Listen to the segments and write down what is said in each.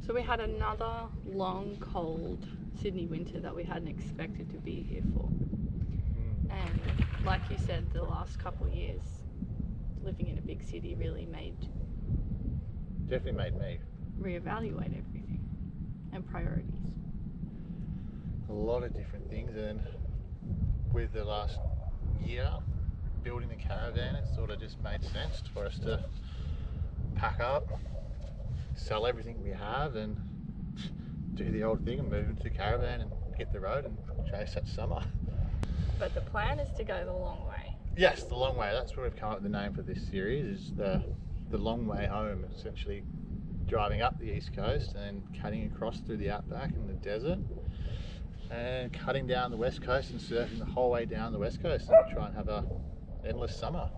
So we had another long, cold Sydney winter that we hadn't expected to be here for. And like you said, the last couple of years, living in a big city really Definitely made me reevaluate everything and priorities. a lot of different things, and with the last year building the caravan, it sort of just made sense for us to pack up, sell everything we have, and do the old thing and move into the caravan and hit the road and chase that summer. But the plan is to go the long way. Yes, the long way. That's where we've come up with the name for this series, is the long way home, essentially driving up the east coast and cutting across through the outback and the desert, and cutting down the west coast and surfing the whole way down the west coast and try and have a endless summer.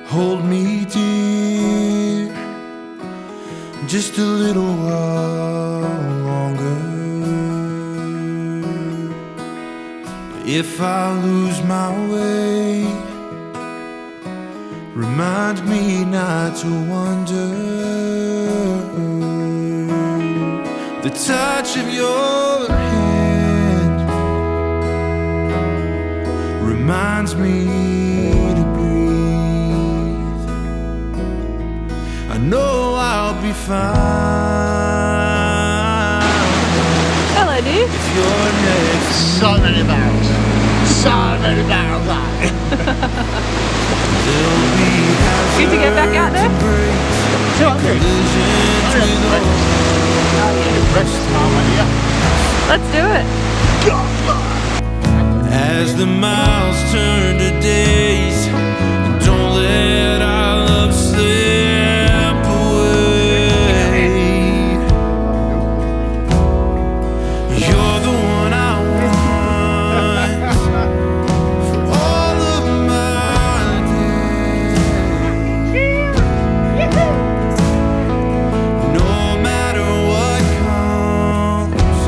Hold me dear, just a little while longer. If I lose my way, remind me not to wonder. The touch of your hand reminds me to breathe. I know I'll be fine. Hello, dude. If you're next to So many barrels. So many barrels. there'll be Good to get back out there? Let's do it. as the miles turn to days. And don't let our love slip away. You're the one I want for all of my days. No matter what comes,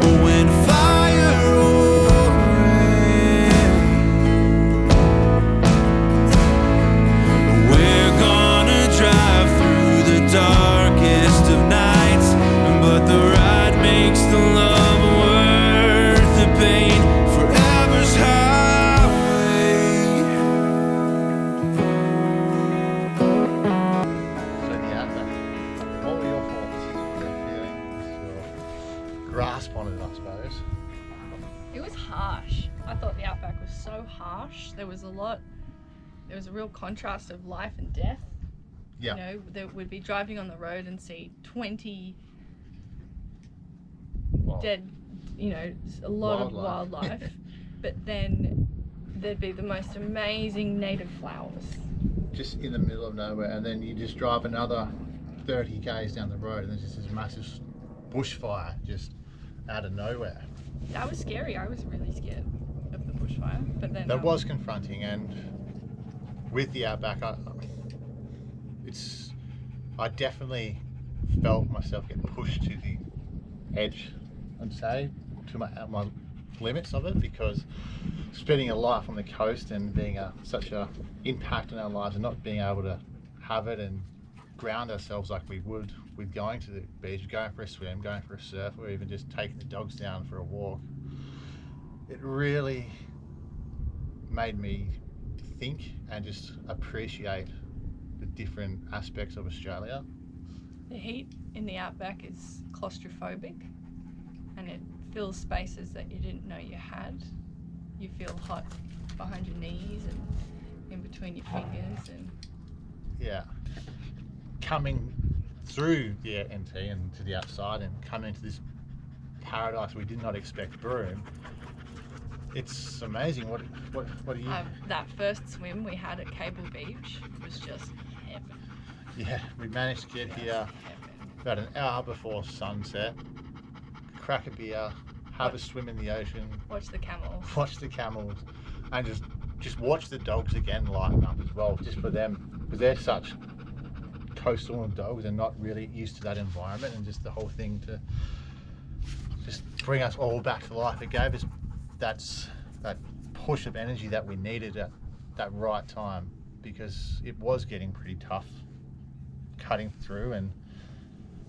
or when fire or rain, we're gonna drive through the darkest of nights. But the ride makes the love worth the pain. Forever's highway. So the outback, what were your thoughts, your feelings, your grasp on it, I suppose? It was harsh. I thought the outback was so harsh. There was a real contrast of life and death. Yeah. You know, we'd be driving on the road and see 20 Well, dead, you know, a lot of wildlife. But then there'd be the most amazing native flowers. just in the middle of nowhere, and then you just drive another 30 k's down the road and there's just this massive bushfire just out of nowhere. That was scary. I was really scared of the bushfire. But then That was confronting, and with the outback, I definitely felt myself get pushed to the edge, I'd say, to my limits of it, because spending a life on the coast and being such a impact on our lives and not being able to have it and ground ourselves like we would with going to the beach, going for a swim, going for a surf, or even just taking the dogs down for a walk, it really made me think and just appreciate the different aspects of Australia. the heat in the outback is claustrophobic, and it fills spaces that you didn't know you had. You feel hot behind your knees and in between your fingers, and Yeah, coming through the NT and to the outside and coming into this paradise we did not expect, Broome. It's amazing. What do you? that first swim we had at Cable Beach was just heaven. Yeah, we managed to get here about an hour before sunset, crack a beer, have a swim in the ocean, Watch the camels. watch the camels, and just just watch the dogs again lighten up as well, just for them, because they're such coastal dogs and not really used to that environment, and just the whole thing to just bring us all back to life. It gave us that push of energy that we needed at that right time, because it was getting pretty tough cutting through and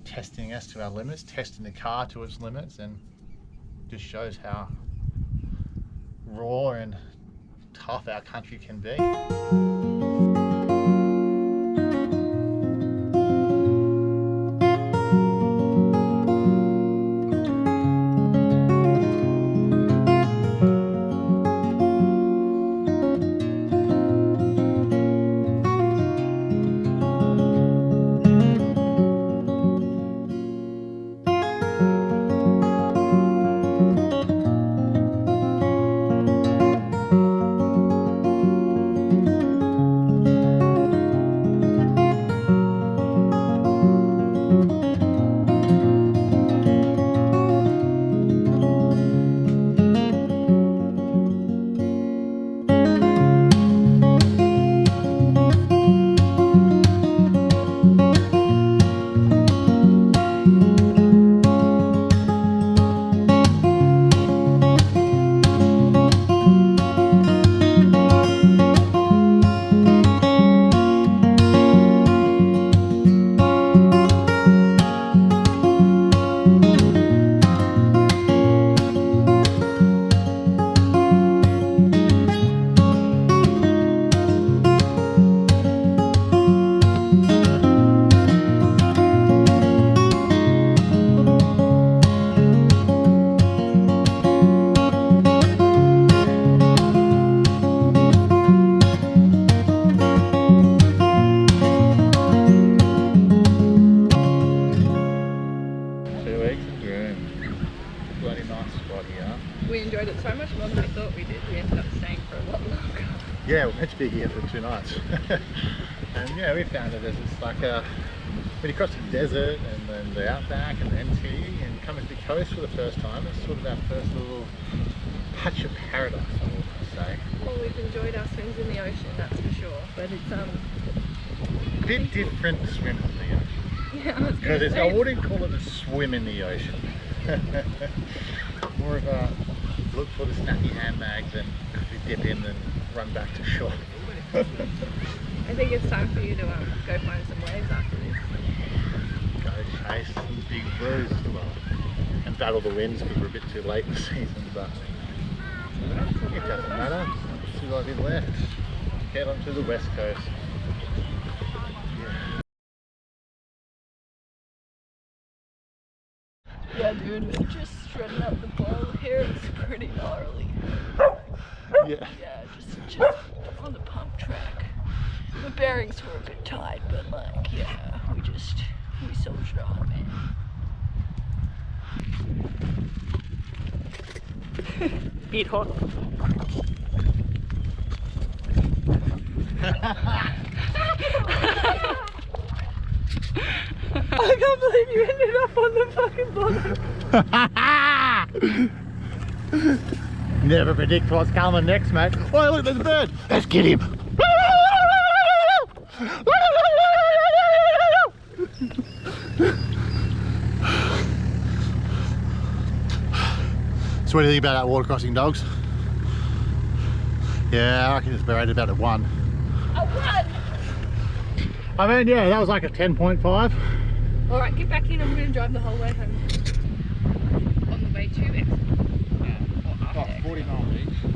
testing us to our limits, testing the car to its limits, and just shows how raw and tough our country can be. 2 weeks of groom. Bloody nice spot here. We enjoyed it so much more than we thought we did. We ended up staying for a lot longer. Yeah, we're meant to be here for 2 nights. And yeah, we found it as it's like when you cross the desert and then the outback and the NT and coming to the coast for the first time, it's sort of our first little patch of paradise, I would say. Well, we've enjoyed our swims in the ocean, that's for sure. But it's A bit different to swim in the ocean. yeah, Because I wouldn't call it a swim in the ocean. More of a look for the snappy handbags and quickly dip in and run back to shore. I think it's time for you to go find some waves after this. Go chase some big blues as well. And battle the winds because we're a bit too late in the season, but it doesn't matter. See what we've left. Head on to the west coast. Yeah, dude, we're just shredding up the bowl here. It's pretty gnarly. Yeah. Yeah, just on the pump track. The bearings were a bit tight, but like, yeah, we soldiered on, man. Eat hot. I can't believe you ended up on the fucking bottom. Never predict what's coming next, mate. Oh, look, there's a bird. Let's get him. So what do you think about that water crossing, dogs? Yeah, I reckon it's rated about a 1. A 1? I mean, yeah, that was like a 10.5. Alright, get back in. I'm going to drive the whole way home. On the way to X. Yeah, or after X. 40 miles each.